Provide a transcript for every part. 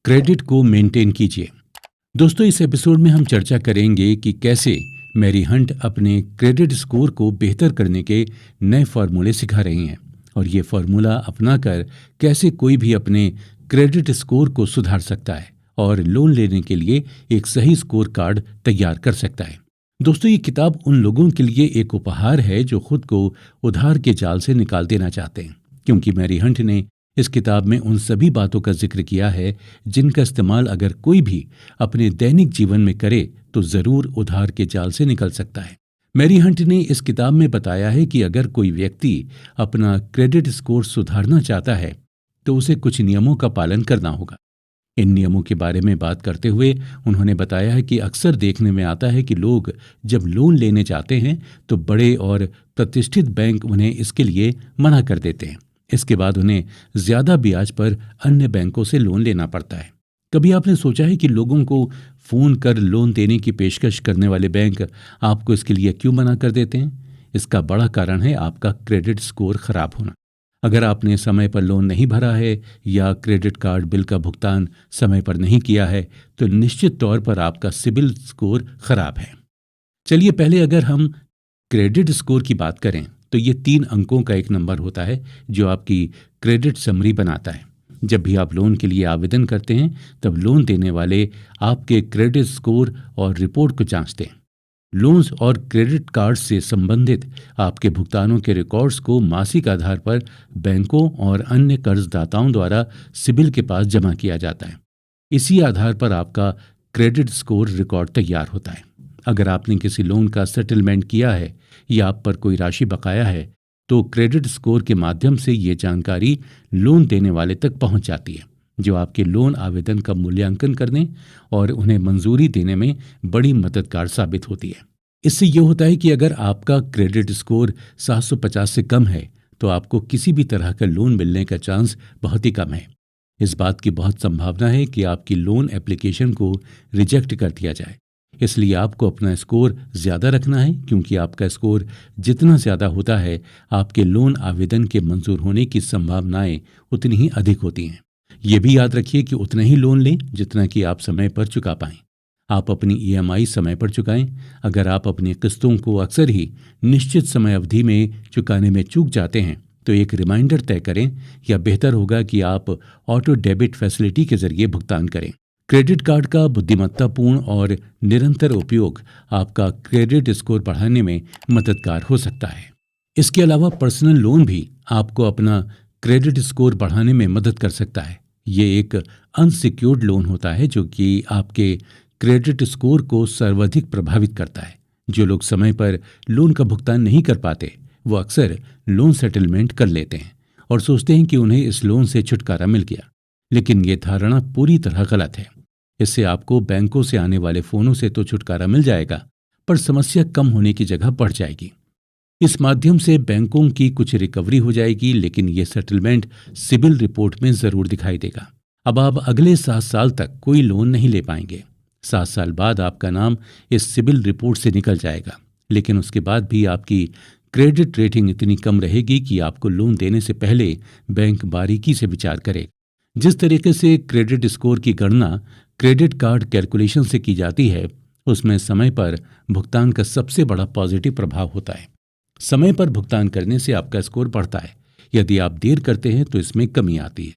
Credit को maintain कीजिए। दोस्तों, इस एपिसोड में हम चर्चा करेंगे कि कैसे मैरी हंट अपने क्रेडिट स्कोर को बेहतर करने के नए फार्मूले सिखा रही हैं और ये फार्मूला अपनाकर कैसे कोई भी अपने क्रेडिट स्कोर को सुधार सकता है और लोन लेने के लिए एक सही स्कोर कार्ड तैयार कर सकता है। दोस्तों, ये किताब उन लोगों के लिए एक उपहार है जो खुद को उधार के जाल से निकाल देना चाहते हैं, क्योंकि मैरी हंट ने इस किताब में उन सभी बातों का जिक्र किया है जिनका इस्तेमाल अगर कोई भी अपने दैनिक जीवन में करे तो जरूर उधार के जाल से निकल सकता है। मैरी हंट ने इस किताब में बताया है कि अगर कोई व्यक्ति अपना क्रेडिट स्कोर सुधारना चाहता है तो उसे कुछ नियमों का पालन करना होगा। इन नियमों के बारे में बात करते हुए उन्होंने बताया है कि अक्सर देखने में आता है कि लोग जब लोन लेने जाते हैं तो बड़े और प्रतिष्ठित बैंक उन्हें इसके लिए मना कर देते हैं। इसके बाद उन्हें ज्यादा ब्याज पर अन्य बैंकों से लोन लेना पड़ता है। कभी आपने सोचा है कि लोगों को फोन कर लोन देने की पेशकश करने वाले बैंक आपको इसके लिए क्यों मना कर देते हैं? इसका बड़ा कारण है आपका क्रेडिट स्कोर खराब होना। अगर आपने समय पर लोन नहीं भरा है या क्रेडिट कार्ड बिल का भुगतान समय पर नहीं किया है तो निश्चित तौर पर आपका सिबिल स्कोर खराब है। चलिए, पहले अगर हम क्रेडिट स्कोर की बात करें तो ये 3 अंकों का एक नंबर होता है जो आपकी क्रेडिट समरी बनाता है। जब भी आप लोन के लिए आवेदन करते हैं तब लोन देने वाले आपके क्रेडिट स्कोर और रिपोर्ट को जांचते हैं। लोन्स और क्रेडिट कार्ड से संबंधित आपके भुगतानों के रिकॉर्ड्स को मासिक आधार पर बैंकों और अन्य कर्जदाताओं द्वारा सिबिल के पास जमा किया जाता है। इसी आधार पर आपका क्रेडिट स्कोर रिकॉर्ड तैयार होता है। अगर आपने किसी लोन का सेटलमेंट किया है या आप पर कोई राशि बकाया है तो क्रेडिट स्कोर के माध्यम से ये जानकारी लोन देने वाले तक पहुंच जाती है, जो आपके लोन आवेदन का मूल्यांकन करने और उन्हें मंजूरी देने में बड़ी मददगार साबित होती है। इससे यह होता है कि अगर आपका क्रेडिट स्कोर 750 से कम है तो आपको किसी भी तरह का लोन मिलने का चांस बहुत ही कम है। इस बात की बहुत संभावना है कि आपकी लोन एप्लीकेशन को रिजेक्ट कर दिया जाए। इसलिए आपको अपना स्कोर ज़्यादा रखना है, क्योंकि आपका स्कोर जितना ज़्यादा होता है आपके लोन आवेदन के मंजूर होने की संभावनाएं उतनी ही अधिक होती हैं। ये भी याद रखिए कि उतना ही लोन लें जितना कि आप समय पर चुका पाएं। आप अपनी EMI समय पर चुकाएं। अगर आप अपनी किस्तों को अक्सर ही निश्चित समय अवधि में चुकाने में चूक जाते हैं तो एक रिमाइंडर तय करें, या बेहतर होगा कि आप ऑटो डेबिट फैसिलिटी के जरिए भुगतान करें। क्रेडिट कार्ड का बुद्धिमत्तापूर्ण और निरंतर उपयोग आपका क्रेडिट स्कोर बढ़ाने में मददगार हो सकता है। इसके अलावा पर्सनल लोन भी आपको अपना क्रेडिट स्कोर बढ़ाने में मदद कर सकता है। ये एक अनसिक्योर्ड लोन होता है जो कि आपके क्रेडिट स्कोर को सर्वाधिक प्रभावित करता है। जो लोग समय पर लोन का भुगतान नहीं कर पाते वो अक्सर लोन सेटलमेंट कर लेते हैं और सोचते हैं कि उन्हें इस लोन से छुटकारा मिल गया, लेकिन ये धारणा पूरी तरह गलत है। इससे आपको बैंकों से आने वाले फोनों से तो छुटकारा मिल जाएगा, पर समस्या कम होने की जगह बढ़ जाएगी। इस माध्यम से बैंकों की कुछ रिकवरी हो जाएगी, लेकिन ये सेटलमेंट सिबिल रिपोर्ट में जरूर दिखाई देगा। अब आप अगले 7 साल तक कोई लोन नहीं ले पाएंगे। 7 साल बाद आपका नाम इस सिबिल रिपोर्ट से निकल जाएगा, लेकिन उसके बाद भी आपकी क्रेडिट रेटिंग इतनी कम रहेगी कि आपको लोन देने से पहले बैंक बारीकी से विचार करे। जिस तरीके से क्रेडिट स्कोर की गणना क्रेडिट कार्ड कैलकुलेशन से की जाती है उसमें समय पर भुगतान का सबसे बड़ा पॉजिटिव प्रभाव होता है। समय पर भुगतान करने से आपका स्कोर बढ़ता है। यदि आप देर करते हैं तो इसमें कमी आती है।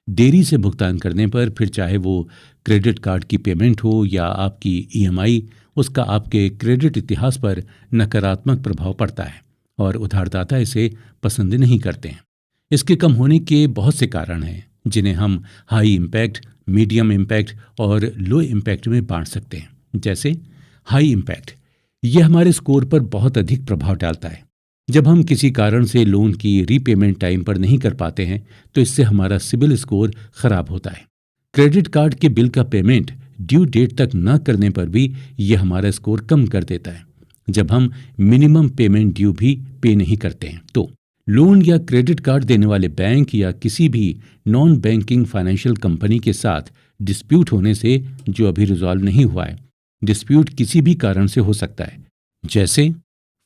देरी से भुगतान करने पर फिर चाहे वो क्रेडिट कार्ड की पेमेंट हो या आपकी EMI, उसका आपके क्रेडिट इतिहास पर नकारात्मक प्रभाव पड़ता है और उधारदाता इसे पसंद नहीं करते हैं। इसके कम होने के बहुत से कारण हैं जिन्हें हम हाई इम्पैक्ट, मीडियम इम्पैक्ट और लो इम्पैक्ट में बांट सकते हैं। जैसे हाई इम्पैक्ट, यह हमारे स्कोर पर बहुत अधिक प्रभाव डालता है। जब हम किसी कारण से लोन की रीपेमेंट टाइम पर नहीं कर पाते हैं तो इससे हमारा सिबिल स्कोर खराब होता है। क्रेडिट कार्ड के बिल का पेमेंट ड्यू डेट तक न करने पर भी यह हमारा स्कोर कम कर देता है। जब हम मिनिमम पेमेंट ड्यू भी पे नहीं करते हैं तो लोन या क्रेडिट कार्ड देने वाले बैंक या किसी भी नॉन बैंकिंग फाइनेंशियल कंपनी के साथ डिस्प्यूट होने से, जो अभी रिजॉल्व नहीं हुआ है, डिस्प्यूट किसी भी कारण से हो सकता है, जैसे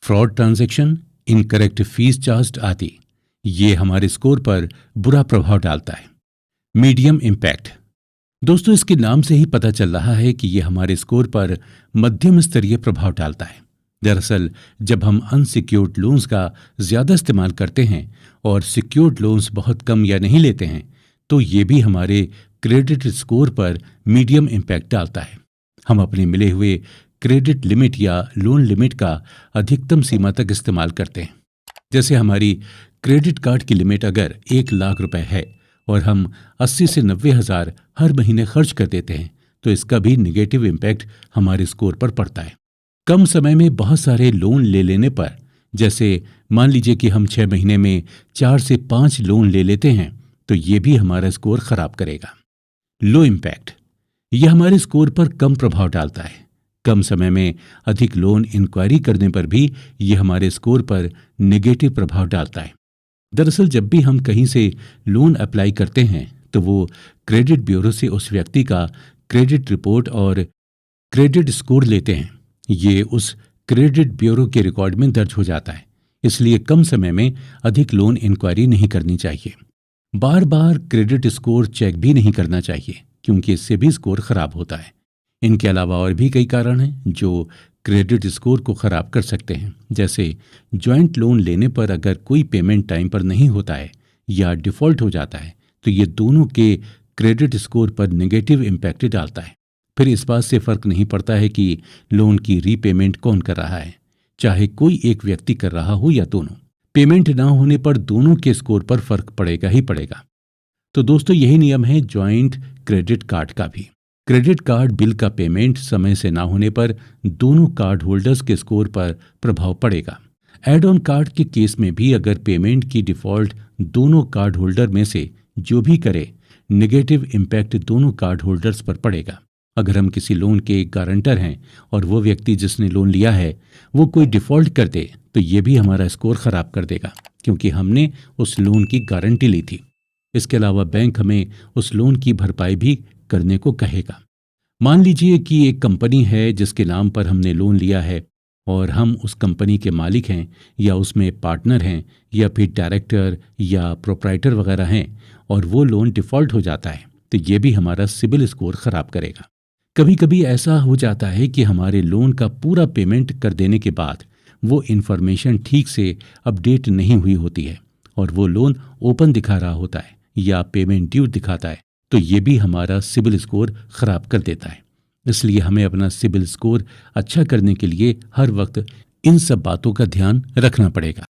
fraud transaction, incorrect fees charge आदि। ये हमारे स्कोर पर बुरा प्रभाव डालता है। मीडियम इम्पैक्ट, दोस्तों, इसके नाम से ही पता चल रहा है कि ये हमारे स्कोर पर मध्यम स्तरीय प्रभाव डालता है। दरअसल जब हम अनसिक्योर्ड लोन्स का ज्यादा इस्तेमाल करते हैं और सिक्योर्ड लोन्स बहुत कम या नहीं लेते हैं, तो ये भी हमारे क्रेडिट स्कोर पर मीडियम इम्पैक्ट डालता है। हम अपने मिले हुए क्रेडिट लिमिट या लोन लिमिट का अधिकतम सीमा तक इस्तेमाल करते हैं। जैसे हमारी क्रेडिट कार्ड की लिमिट अगर 1 लाख रुपए है और हम 80 से 90 हज़ार हर महीने खर्च कर देते हैं, तो इसका भी निगेटिव इम्पैक्ट हमारे स्कोर पर पड़ता है। कम समय में बहुत सारे लोन ले लेने पर, जैसे मान लीजिए कि हम 6 महीने में 4 से 5 लोन ले लेते हैं, तो ये भी हमारा स्कोर खराब करेगा। लो इम्पैक्ट, यह हमारे स्कोर पर कम प्रभाव डालता है। कम समय में अधिक लोन इंक्वायरी करने पर भी यह हमारे स्कोर पर नेगेटिव प्रभाव डालता है। दरअसल जब भी हम कहीं से लोन अप्लाई करते हैं, तो वो क्रेडिट ब्यूरो से उस व्यक्ति का क्रेडिट रिपोर्ट और क्रेडिट स्कोर लेते हैं। ये उस क्रेडिट ब्यूरो के रिकॉर्ड में दर्ज हो जाता है। इसलिए कम समय में अधिक लोन इंक्वायरी नहीं करनी चाहिए। बार बार क्रेडिट स्कोर चेक भी नहीं करना चाहिए, क्योंकि इससे भी स्कोर खराब होता है। इनके अलावा और भी कई कारण हैं जो क्रेडिट स्कोर को खराब कर सकते हैं। जैसे जॉइंट लोन लेने पर अगर कोई पेमेंट टाइम पर नहीं होता है या डिफॉल्ट हो जाता है, तो ये दोनों के क्रेडिट स्कोर पर नेगेटिव इम्पैक्ट डालता है। फिर इस बात से फर्क नहीं पड़ता है कि लोन की रीपेमेंट कौन कर रहा है, चाहे कोई एक व्यक्ति कर रहा हो या दोनों। पेमेंट ना होने पर दोनों के स्कोर पर फर्क पड़ेगा ही पड़ेगा। तो दोस्तों, यही नियम है जॉइंट क्रेडिट कार्ड का भी। क्रेडिट कार्ड बिल का पेमेंट समय से ना होने पर दोनों कार्ड होल्डर्स के स्कोर पर प्रभाव पड़ेगा। एड ऑन कार्ड के केस में भी अगर पेमेंट की डिफॉल्ट दोनों कार्ड होल्डर में से जो भी करे, नेगेटिव इम्पैक्ट दोनों कार्ड होल्डर्स पर पड़ेगा। अगर हम किसी लोन के गारंटर हैं और वो व्यक्ति जिसने लोन लिया है वो कोई डिफॉल्ट कर दे, तो ये भी हमारा स्कोर खराब कर देगा, क्योंकि हमने उस लोन की गारंटी ली थी। इसके अलावा बैंक हमें उस लोन की भरपाई भी करने को कहेगा। मान लीजिए कि एक कंपनी है जिसके नाम पर हमने लोन लिया है और हम उस कंपनी के मालिक हैं या उसमें पार्टनर हैं या फिर डायरेक्टर या प्रोप्राइटर वगैरह हैं, और वो लोन डिफॉल्ट हो जाता है, तो ये भी हमारा सिबिल स्कोर खराब करेगा। कभी कभी ऐसा हो जाता है कि हमारे लोन का पूरा पेमेंट कर देने के बाद वो इन्फॉर्मेशन ठीक से अपडेट नहीं हुई होती है और वो लोन ओपन दिखा रहा होता है या पेमेंट ड्यू दिखाता है, तो ये भी हमारा सिबिल स्कोर खराब कर देता है। इसलिए हमें अपना सिबिल स्कोर अच्छा करने के लिए हर वक्त इन सब बातों का ध्यान रखना पड़ेगा।